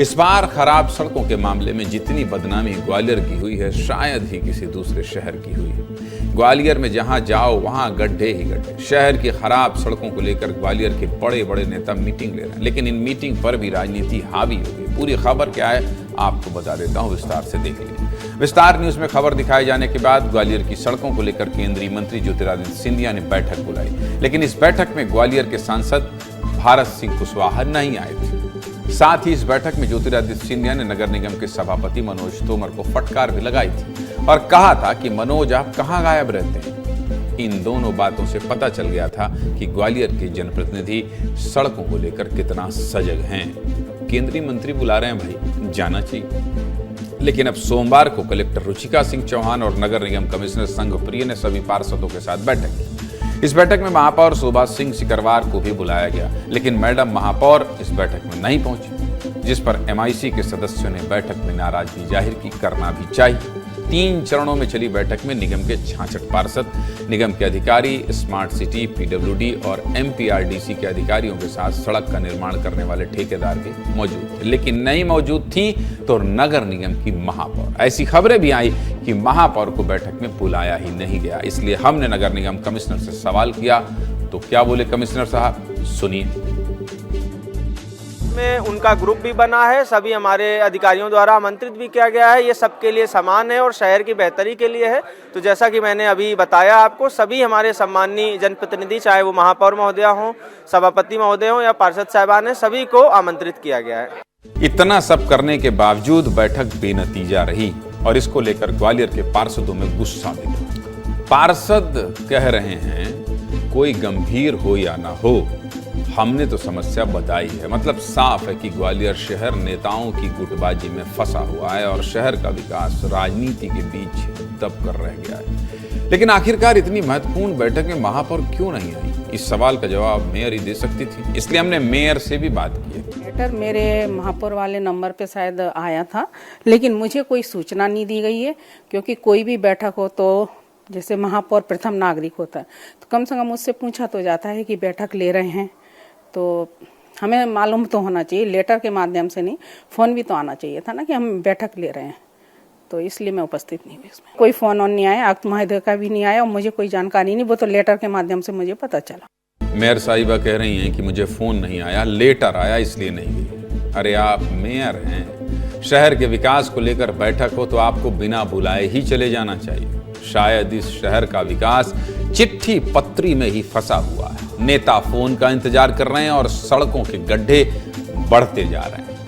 इस बार खराब सड़कों के मामले में जितनी बदनामी ग्वालियर की हुई है, शायद ही किसी दूसरे शहर की हुई है। ग्वालियर में जहां जाओ वहां गड्ढे ही गड्ढे। शहर की खराब सड़कों को लेकर ग्वालियर के बड़े बड़े नेता मीटिंग ले रहे हैं, लेकिन इन मीटिंग पर भी राजनीति हावी हो गई। पूरी खबर क्या है आपको बता देता हूं, विस्तार से देख लीजिए। विस्तार न्यूज में खबर दिखाए जाने के बाद ग्वालियर की सड़कों को लेकर केंद्रीय मंत्री ज्योतिरादित्य सिंधिया ने बैठक बुलाई, लेकिन इस बैठक में ग्वालियर के सांसद भारत सिंह कुशवाहा नहीं आए थे। साथ ही इस बैठक में ज्योतिरादित्य सिंधिया ने नगर निगम के सभापति मनोज तोमर को फटकार भी लगाई थी और कहा था कि मनोज आप कहां गायब रहते हैं। इन दोनों बातों से पता चल गया था कि ग्वालियर के जनप्रतिनिधि सड़कों को लेकर कितना सजग हैं। केंद्रीय मंत्री बुला रहे हैं भाई, जाना चाहिए। लेकिन अब सोमवार को कलेक्टर रुचिका सिंह चौहान और नगर निगम कमिश्नर संघ प्रिय ने सभी पार्षदों के साथ बैठक की। इस बैठक में महापौर शोभा सिंह सिकरवार को भी बुलाया गया, लेकिन मैडम महापौर इस बैठक में नहीं पहुंची, जिस पर एमआईसी के सदस्यों ने बैठक में नाराजगी जाहिर की। करना भी चाहिए। 3 चरणों में चली बैठक में निगम के 66 पार्षद, निगम के अधिकारी, स्मार्ट सिटी, पीडब्ल्यूडी और एमपीआरडीसी के अधिकारियों के साथ सड़क का निर्माण करने वाले ठेकेदार भी मौजूद थे, लेकिन नहीं मौजूद थी तो नगर निगम की महापौर। ऐसी खबरें भी आई कि महापौर को बैठक में बुलाया ही नहीं गया। इसलिए हमने नगर निगम कमिश्नर से सवाल किया, तो क्या बोले कमिश्नर साहब, सुनिए। में उनका ग्रुप भी बना है, सभी हमारे अधिकारियों द्वारा आमंत्रित भी किया गया है। ये सबके लिए समान है और शहर की बेहतरी के लिए है। तो जैसा कि मैंने अभी बताया आपको, सभी हमारे सम्मानीय जनप्रतिनिधि, चाहे वो महापौर महोदया हों, सभापति महोदय हों या पार्षद साहबान हैं, सभी को आमंत्रित किया गया है। इतना सब करने के बावजूद बैठक बेनतीजा रही और इसको लेकर ग्वालियर के पार्षदों में गुस्सा भी था। पार्षद कह रहे हैं कोई गंभीर हो या ना हो, हमने तो समस्या बताई है। मतलब साफ है कि ग्वालियर शहर नेताओं की गुटबाजी में फंसा हुआ है और शहर का विकास राजनीति के बीच दब कर रह गया है। लेकिन आखिरकार इतनी महत्वपूर्ण बैठक में महापौर क्यों नहीं आई? इस सवाल का जवाब मेयर ही दे सकती थी, इसलिए हमने मेयर से भी बात की। लेटर मेरे महापौर वाले नंबर पे शायद आया था, लेकिन मुझे कोई सूचना नहीं दी गई है। क्योंकि कोई भी बैठक हो तो जैसे महापौर प्रथम नागरिक होता है, तो कम से कम उससे पूछा तो जाता है कि बैठक ले रहे हैं, तो हमें मालूम तो होना चाहिए। लेटर के माध्यम से नहीं, फ़ोन भी तो आना चाहिए था ना कि हम बैठक ले रहे हैं। तो इसलिए मैं उपस्थित नहीं हुई इसमें। कोई फ़ोन ऑन नहीं आया, आयुक्त महोदय का भी नहीं आया और मुझे कोई जानकारी नहीं, वो तो लेटर के माध्यम से मुझे पता चला। मेयर साहिबा कह रही हैं कि मुझे फ़ोन नहीं आया, लेटर आया इसलिए नहीं गई। अरे आप मेयर हैं, शहर के विकास को लेकर बैठक हो तो आपको बिना बुलाए ही चले जाना चाहिए। शायद इस शहर का विकास चिट्ठी पत्री में ही फंसा हुआ है। नेता फोन का इंतजार कर रहे हैं और सड़कों के गड्ढे बढ़ते जा रहे हैं।